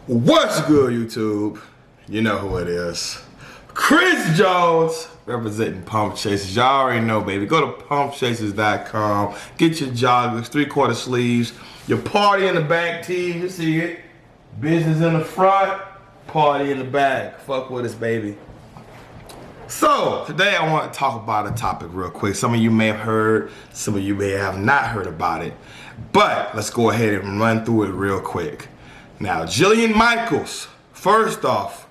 What's good, YouTube? You know who it is. Chris Jones, representing Pump Chasers. Y'all already know, baby. Go to pumpchasers.com. Get your joggers, 3/4 sleeves, your party in the back tee. You see it. Business in the front, party in the back. Fuck with us, baby. So, today I want to talk about a topic real quick. Some of you may have heard, some of you may have not heard about it. But let's go ahead and run through it real quick. Now, Jillian Michaels. First off,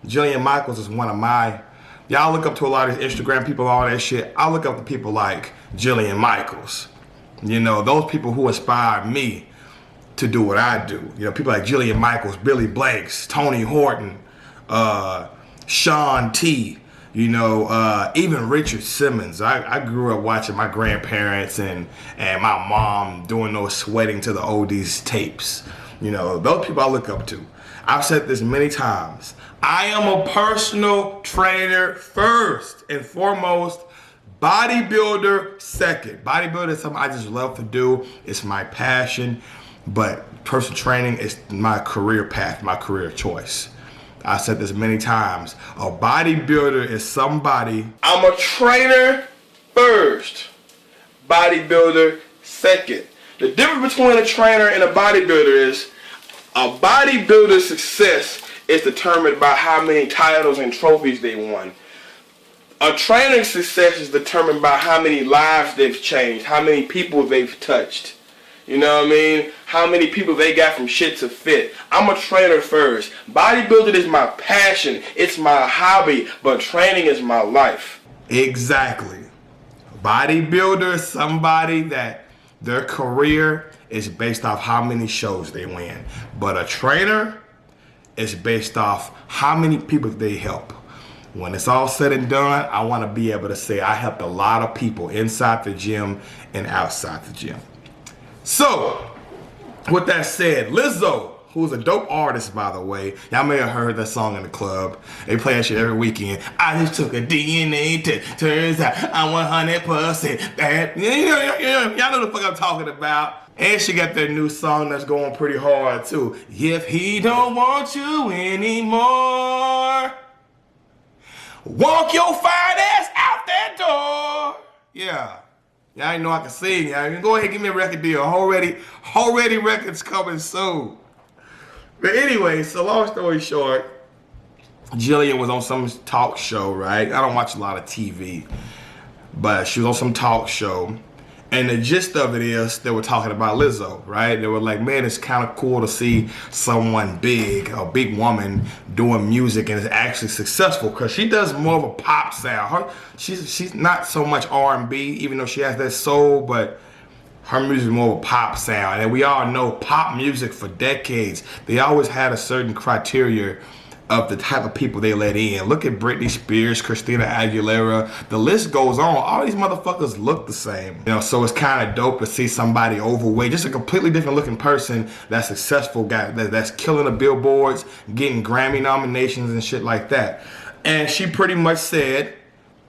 Jillian Michaels is one of my, y'all look up to a lot of Instagram people, all that shit. I look up to people like Jillian Michaels. You know, those people who inspire me to do what I do. You know, people like Jillian Michaels, Billy Blanks, Tony Horton, Sean T, you know, even Richard Simmons. I grew up watching my grandparents and my mom doing those sweating to the oldies tapes. You know, those people I look up to. I've said this many times. I am a personal trainer first and foremost, bodybuilder second. Bodybuilder is something I just love to do. It's my passion, but personal training is my career path, my career choice. I said this many times. A bodybuilder is somebody. I'm a trainer first, bodybuilder second. The difference between a trainer and a bodybuilder is a bodybuilder's success is determined by how many titles and trophies they won. A trainer's success is determined by how many lives they've changed, how many people they've touched. You know what I mean? How many people they got from shit to fit. I'm a trainer first. Bodybuilding is my passion. It's my hobby, but training is my life. Exactly. Bodybuilder is somebody that their career is based off how many shows they win. But a trainer is based off how many people they help. When it's all said and done, I want to be able to say I helped a lot of people inside the gym and outside the gym. So, with that said, Lizzo, who's a dope artist, by the way. Y'all may have heard that song in the club. They play that shit every weekend. I just took a DNA test. Turns out I'm 100% bad. Y'all know the fuck I'm talking about. And she got that new song that's going pretty hard, too. If he don't want you anymore, walk your fine ass out that door. Yeah. Y'all ain't know I can sing. Y'all go ahead and give me a record deal. Already records coming soon. But anyway, so long story short, Jillian was on some talk show, right? I don't watch a lot of TV, but she was on some talk show. And the gist of it is they were talking about Lizzo, right? They were like, man, it's kind of cool to see someone big, a big woman doing music and is actually successful, because she does more of a pop sound. She's not so much R&B, even though she has that soul, but her music is more of a pop sound. And we all know pop music for decades, they always had a certain criteria of the type of people they let in. Look at Britney Spears, Christina Aguilera, the list goes on. All these motherfuckers look the same. You know, so it's kind of dope to see somebody overweight, just a completely different looking person that's successful, guy that's killing the billboards, getting Grammy nominations and shit like that. And she pretty much said,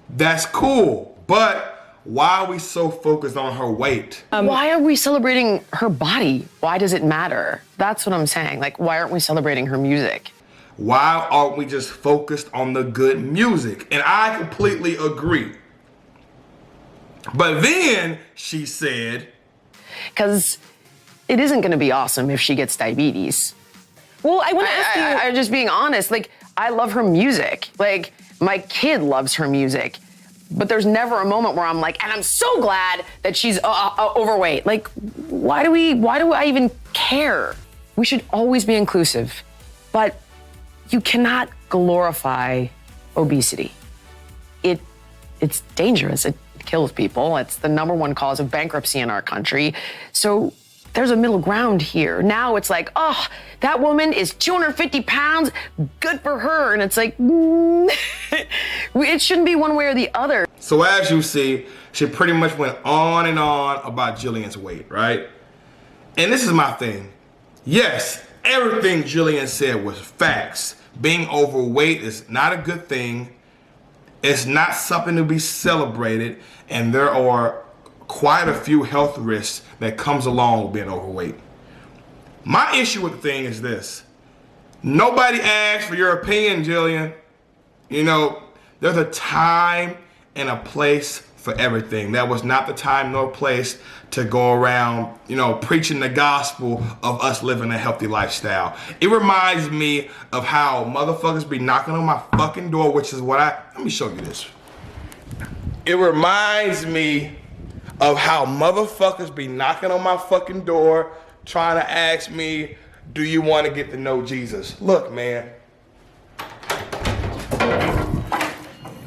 that's cool, but why are we so focused on her weight? Why are we celebrating her body? Why does it matter? That's what I'm saying. Like, why aren't we celebrating her music? Why aren't we just focused on the good music? And I completely agree. But then she said, because it isn't going to be awesome if she gets diabetes. Well, I want to ask you, I'm just being honest, like, I love her music. Like, my kid loves her music. But there's never a moment where I'm like, and I'm so glad that she's overweight. Like, why do I even care? We should always be inclusive. But you cannot glorify obesity. It's dangerous. It kills people. It's the #1 cause of bankruptcy in our country. So there's a middle ground here. Now it's like, oh, that woman is 250 pounds, good for her. And it's like, it shouldn't be one way or the other. So as you see, she pretty much went on and on about Jillian's weight, right? And this is my thing. Yes, everything Jillian said was facts. Being overweight is not a good thing. It's not something to be celebrated. And there are quite a few health risks that comes along with being overweight. My issue with the thing is this. Nobody asked for your opinion, Jillian. You know, there's a time and a place for everything. That was not the time nor place to go around, you know, preaching the gospel of us living a healthy lifestyle. It reminds me of how motherfuckers be knocking on my fucking door, which is what let me show you this. It reminds me of how motherfuckers be knocking on my fucking door trying to ask me, do you want to get to know Jesus? Look, man.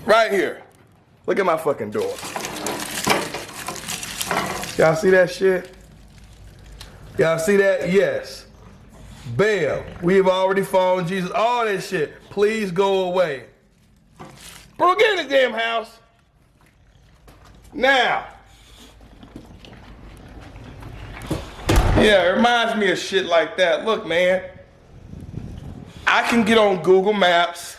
Right here. Look at my fucking door. Y'all see that shit? Y'all see that? Yes. Bam. We've already found Jesus. All that shit. Please go away. Bro, get in this damn house. Now. Yeah, it reminds me of shit like that. Look, man. I can get on Google Maps.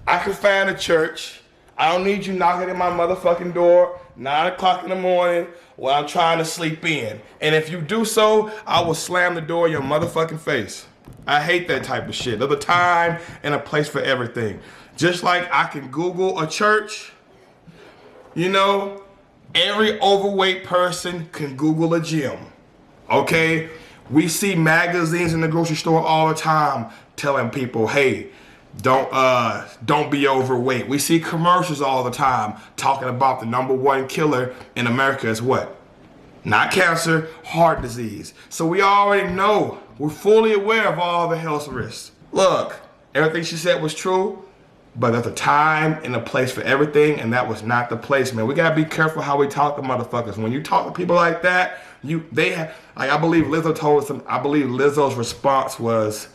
I can find a church. I don't need you knocking at my motherfucking door 9 o'clock in the morning while I'm trying to sleep in. And if you do so, I will slam the door in your motherfucking face. I hate that type of shit. There's a time and a place for everything. Just like I can Google a church, you know, every overweight person can Google a gym. Okay? We see magazines in the grocery store all the time telling people, hey, don't be overweight. We see commercials all the time talking about the #1 killer in America is what? Not cancer, heart disease. So we already know, we're fully aware of all the health risks. Look, everything she said was true, but there's a time and a place for everything, and that was not the place, man. We gotta be careful how we talk to motherfuckers. When you talk to people like that, I believe Lizzo told us, I believe Lizzo's response was,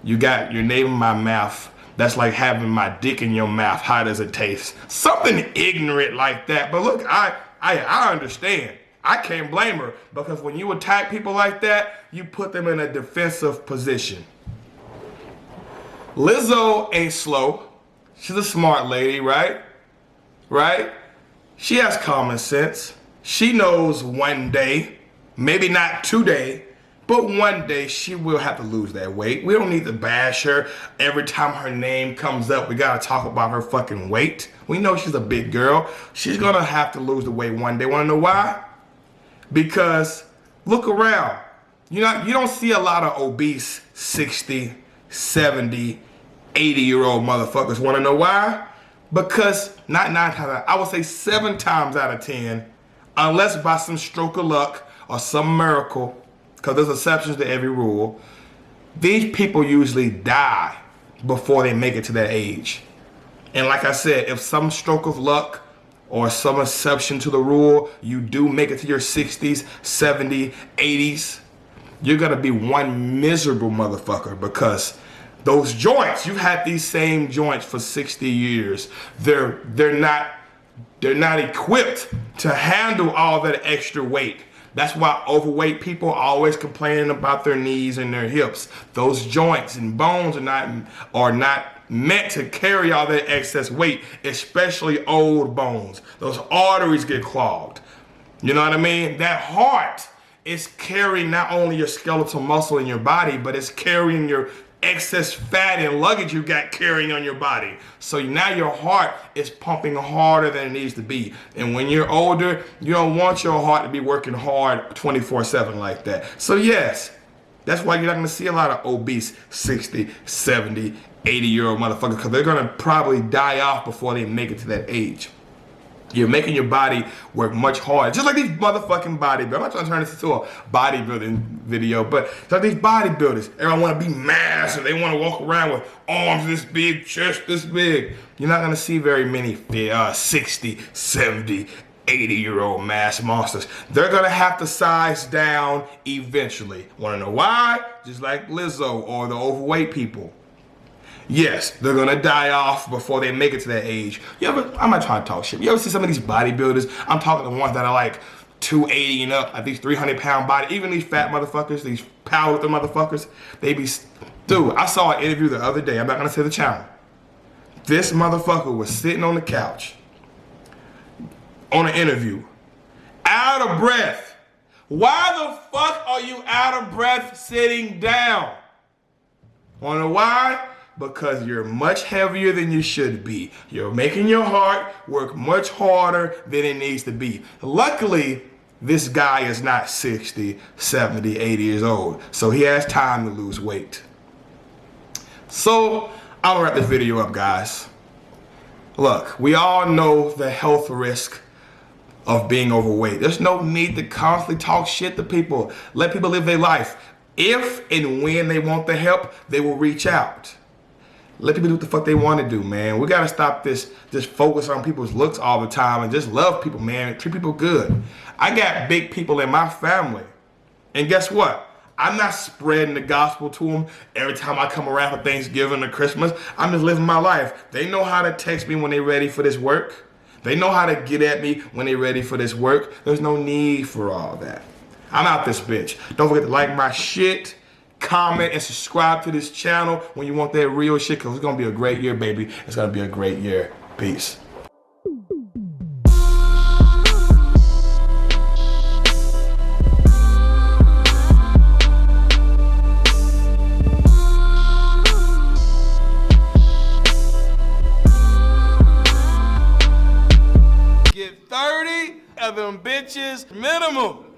you got your name in my mouth. That's like having my dick in your mouth. How does it taste? Something ignorant like that. But look, I understand. I can't blame her, because when you attack people like that, you put them in a defensive position. Lizzo ain't slow. She's a smart lady, right? Right? She has common sense. She knows one day, maybe not today, but one day she will have to lose that weight. We don't need to bash her every time her name comes up. We gotta talk about her fucking weight. We know she's a big girl. She's gonna have to lose the weight one day. Wanna know why? Because look around. You don't see a lot of obese 60, 70, 80-year-old motherfuckers. Wanna know why? Because not 9 times, I would say 7 times out of 10, unless by some stroke of luck or some miracle, because there's exceptions to every rule, these people usually die before they make it to that age. And like I said, if some stroke of luck or some exception to the rule, you do make it to your 60s, 70s, 80s, you're gonna be one miserable motherfucker, because those joints, you've had these same joints for 60 years. They're not equipped to handle all that extra weight. That's why overweight people are always complaining about their knees and their hips. Those joints and bones are not meant to carry all that excess weight, especially old bones. Those arteries get clogged. You know what I mean? That heart is carrying not only your skeletal muscle in your body, but it's carrying your excess fat and luggage you got carrying on your body. So now your heart is pumping harder than it needs to be. And when you're older, you don't want your heart to be working hard 24/7 like that. So yes, that's why you're not gonna see a lot of obese 60, 70, 80-year-old motherfuckers, because they're gonna probably die off before they make it to that age. You're making your body work much harder. Just like these motherfucking bodybuilders. I'm not trying to turn this into a bodybuilding video, but it's like these bodybuilders. Everyone want to be massive. They want to walk around with arms this big, chest this big. You're not going to see very many 60, 70, 80-year-old mass monsters. They're going to have to size down eventually. Want to know why? Just like Lizzo or the overweight people. Yes, they're gonna die off before they make it to that age. I'm not trying to talk shit. You ever see some of these bodybuilders? I'm talking the ones that are like 280 and up, like these 300-pound body, even these fat motherfuckers, these powerlifting motherfuckers, they be, dude, I saw an interview the other day, I'm not gonna say the channel. This motherfucker was sitting on the couch on an interview, out of breath. Why the fuck are you out of breath sitting down? Wanna know why? Because you're much heavier than you should be. You're making your heart work much harder than it needs to be. Luckily, this guy is not 60, 70, 80 years old, so he has time to lose weight. So, I'll wrap this video up, guys. Look, we all know the health risk of being overweight. There's no need to constantly talk shit to people. Let people live their life. If and when they want the help, they will reach out. Let people do what the fuck they want to do, man. We gotta stop this focus on people's looks all the time and just love people, man. Treat people good. I got big people in my family. And guess what? I'm not spreading the gospel to them every time I come around for Thanksgiving or Christmas. I'm just living my life. They know how to text me when they're ready for this work. They know how to get at me when they're ready for this work. There's no need for all that. I'm out this bitch. Don't forget to like my shit, comment, and subscribe to this channel when you want that real shit, because it's going to be a great year, baby. It's going to be a great year. Peace. Get 30 of them bitches minimum.